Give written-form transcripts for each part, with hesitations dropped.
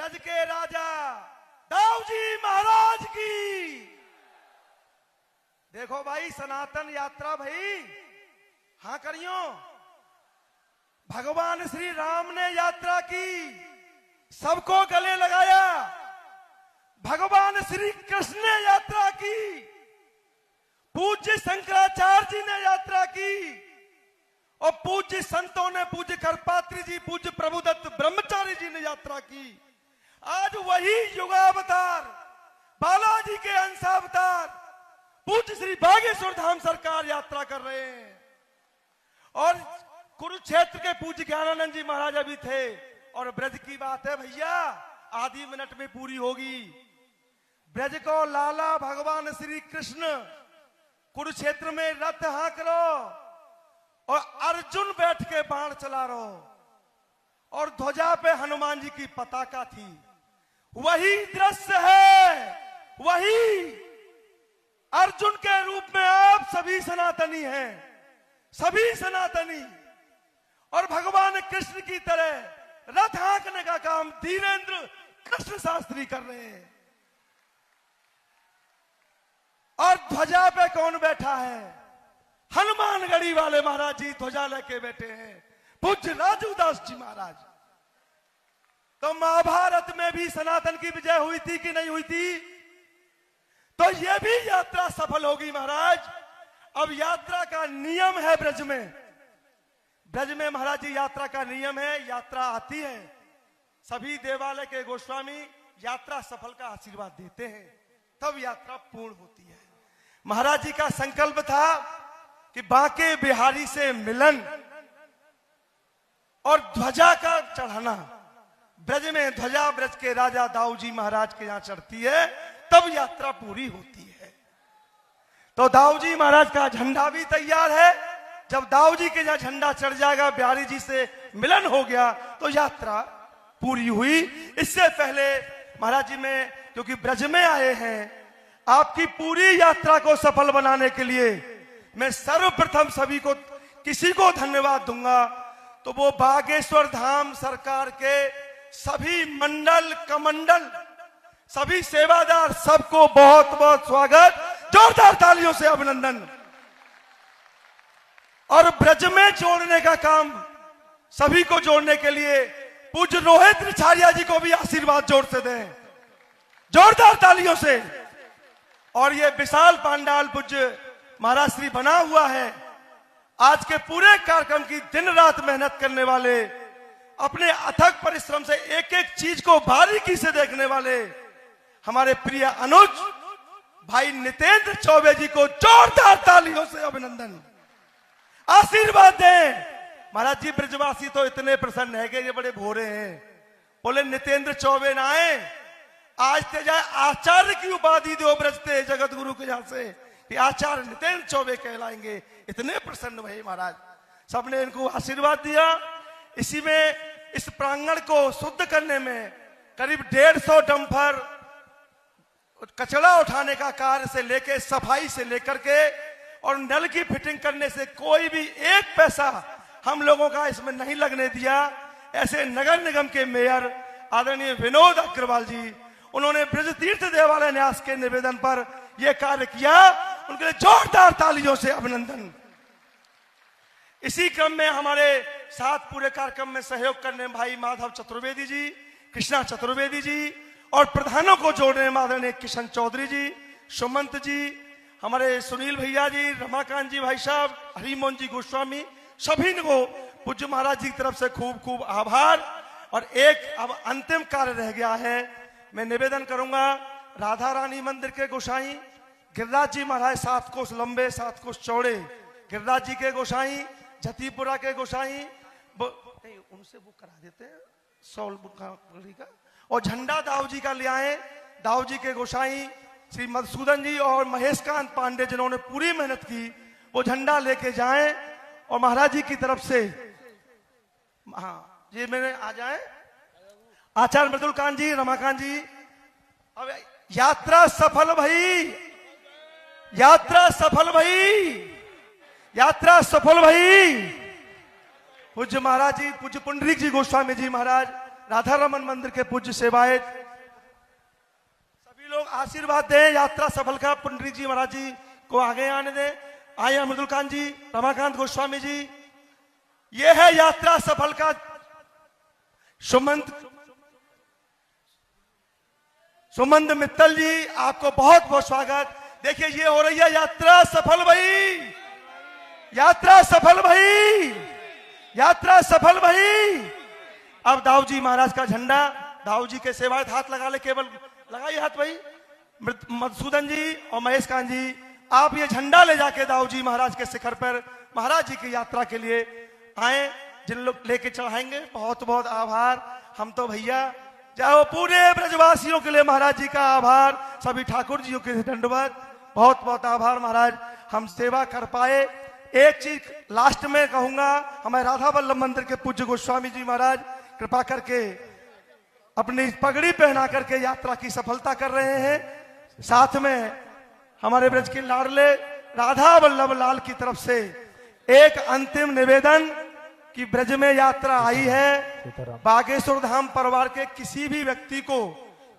ब्रज के राजा दाऊजी महाराज की। देखो भाई सनातन यात्रा भाई, हाँ करियो। भगवान श्री राम ने यात्रा की, सबको गले लगाया। भगवान श्री कृष्ण ने यात्रा की, पूज्य शंकराचार्य जी ने यात्रा की, और पूज्य संतों ने, पूज्य करपात्री जी, पूज्य प्रभुदत्त ब्रह्मचारी जी ने यात्रा की। आज वही युगावतार बालाजी के अंशावतार पूज्य श्री बागेश्वर धाम सरकार यात्रा कर रहे हैं। और कुरुक्षेत्र के पूज्य ज्ञानानंद जी महाराज अभी थे। और ब्रज की बात है भैया, आधी मिनट में पूरी होगी। ब्रज को लाला भगवान श्री कृष्ण कुरुक्षेत्र में रथ हाँक लो, और अर्जुन बैठ के बाण चला रहो, और ध्वजा पे हनुमान जी की पताका थी। वही दृश्य है, वही अर्जुन के रूप में आप सभी सनातनी हैं, सभी सनातनी। और भगवान कृष्ण की तरह रथ हाँकने का काम धीरेन्द्र कृष्ण शास्त्री कर रहे हैं। और ध्वजा पे कौन बैठा है? हनुमानगढ़ी वाले महाराज जी ध्वजा लेके बैठे हैं, पूज्य राजूदास जी महाराज। तो महाभारत में भी सनातन की विजय हुई थी कि नहीं हुई थी? तो यह भी यात्रा सफल होगी महाराज। अब यात्रा का नियम है ब्रज में, ब्रज में महाराज जी यात्रा का नियम है। यात्रा आती है, सभी देवालय के गोस्वामी यात्रा सफल का आशीर्वाद देते हैं, तब यात्रा पूर्ण होती है। महाराज जी का संकल्प था कि बांके बिहारी से मिलन और ध्वजा का चढ़ाना। ब्रज में ध्वजा ब्रज के राजा दाऊजी महाराज के यहां चढ़ती है, तब यात्रा पूरी होती है। तो दाऊजी महाराज का झंडा भी तैयार है। जब दाऊजी के यहां झंडा चढ़ जाएगा, बिहारी जी से मिलन हो गया, तो यात्रा पूरी हुई। इससे पहले महाराज जी में, क्योंकि ब्रज में आए हैं, आपकी पूरी यात्रा को सफल बनाने के लिए मैं सर्वप्रथम सभी को, किसी को धन्यवाद दूंगा, तो वो बागेश्वर धाम सरकार के सभी मंडल कमंडल, सभी सेवादार, सबको बहुत बहुत स्वागत, जोरदार तालियों से अभिनंदन। और ब्रज में जोड़ने का काम, सभी को जोड़ने के लिए पूज्य रोहित रिछारिया जी को भी आशीर्वाद जोर से दें, जोरदार तालियों से। और ये विशाल पांडाल पूज्य महाराज श्री बना हुआ है। आज के पूरे कार्यक्रम की दिन रात मेहनत करने वाले, अपने अथक परिश्रम से एक एक चीज को बारीकी से देखने वाले हमारे प्रिय अनुज भाई नितेंद्र चौबे जी को जोरदार तालियों से अभिनंदन, आशीर्वाद दें। महाराज जी ब्रजवासी तो इतने प्रसन्न है कि ये बड़े भोरे हैं। बोले नितेंद्र चौबे ना आए, आज ते जाए आचार्य की उपाधि दो ब्रजते जगत गुरु के यहां से, कि आचार्य नितेंद्र चौबे कहलाएंगे। इतने प्रसन्न भई महाराज, सबने इनको आशीर्वाद दिया। इसी में इस प्रांगण को शुद्ध करने में करीब 150 डंपर कचरा उठाने का कार्य से लेके, सफाई से लेकर के, और नल की फिटिंग करने से कोई भी एक पैसा हम लोगों का इसमें नहीं लगने दिया। ऐसे नगर निगम के मेयर आदरणीय विनोद अग्रवाल जी, उन्होंने ब्रज तीर्थ देवालय न्यास के निवेदन पर यह कार्य किया, उनके लिए जोरदार तालियों से अभिनंदन। इसी क्रम में हमारे साथ पूरे कार्यक्रम में सहयोग करने भाई माधव चतुर्वेदी जी, कृष्णा चतुर्वेदी जी, और प्रधानों को जोड़ने आदरणीय किशन चौधरी जी, सुमंत जी, हमारे सुनील भैया जी, रमाकांत जी भाई साहब, हरिमोहन जी गोस्वामी, सभी को पूज्य महाराज जी की तरफ से खूब खूब आभार। और एक अब अंतिम कार्य रह गया है, मैं निवेदन करूंगा राधा रानी मंदिर के गोसाई गिरिराज जी महाराज, 7 कोस लंबे 7 कोस चौड़े गिरिराज जी के गोसाई, जतीपुरा के गोसाई, नहीं उनसे बुक करा देते हैं 100 बुक का। और झंडा दाऊ जी का ले आए, दाऊ जी के गोसाई श्री मधुसूदन जी और महेशकांत पांडे, जिन्होंने पूरी मेहनत की, वो झंडा लेके जाएं। और महाराज जी की तरफ से, हाँ ये मैंने आ जाए, आचार्य मृदुलकांत जी, रमाकांत जी। अब यात्रा सफल भई, यात्रा सफल भई, यात्रा सफल भई। पूज्य महाराज जी, पूज्य पुंडरीक जी गोस्वामी जी महाराज, राधा रमन मंदिर के पूज्य सेवायत, सभी लोग आशीर्वाद दें, यात्रा सफल का। पुंडरीक जी महाराज जी को आगे आने दें। आइए अमृतुल कांत जी, रमाकांत गोस्वामी जी, ये है यात्रा सफल का सुमंत मित्तल जी, आपको बहुत बहुत स्वागत। देखिए ये हो रही है यात्रा सफल भाई, यात्रा सफल भाई, यात्रा सफल भाई। अब दाऊ जी महाराज का झंडा, दाऊ जी के सेवायत हाथ लगा ले, केवल लगाइए हाथ भाई। मधुसूदन जी और महेश कांत जी, आप ये झंडा ले जाके दाऊ जी महाराज के शिखर पर महाराज जी की यात्रा के लिए आए। जिन लोग लेके चढ़ाएंगे, बहुत बहुत आभार। हम तो भैया चाहे पूरे ब्रजवासियों के लिए महाराज जी का आभार, सभी ठाकुर जियों के दंडवत, बहुत बहुत आभार महाराज, हम सेवा कर पाए। एक चीज लास्ट में कहूंगा, हमें राधा वल्लभ मंदिर के पूज्य गोस्वामी जी महाराज कृपा करके अपनी पगड़ी पहना करके यात्रा की सफलता कर रहे हैं। साथ में हमारे ब्रज के लाडले राधा वल्लभ लाल की तरफ से एक अंतिम निवेदन कि ब्रज में यात्रा आई है, बागेश्वर धाम परिवार के किसी भी व्यक्ति को,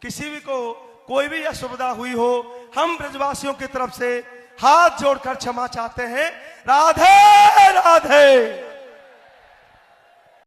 किसी भी को कोई भी असुविधा हुई हो, हम ब्रजवासियों की तरफ से हाथ जोड़कर क्षमा चाहते हैं। राधे राधे।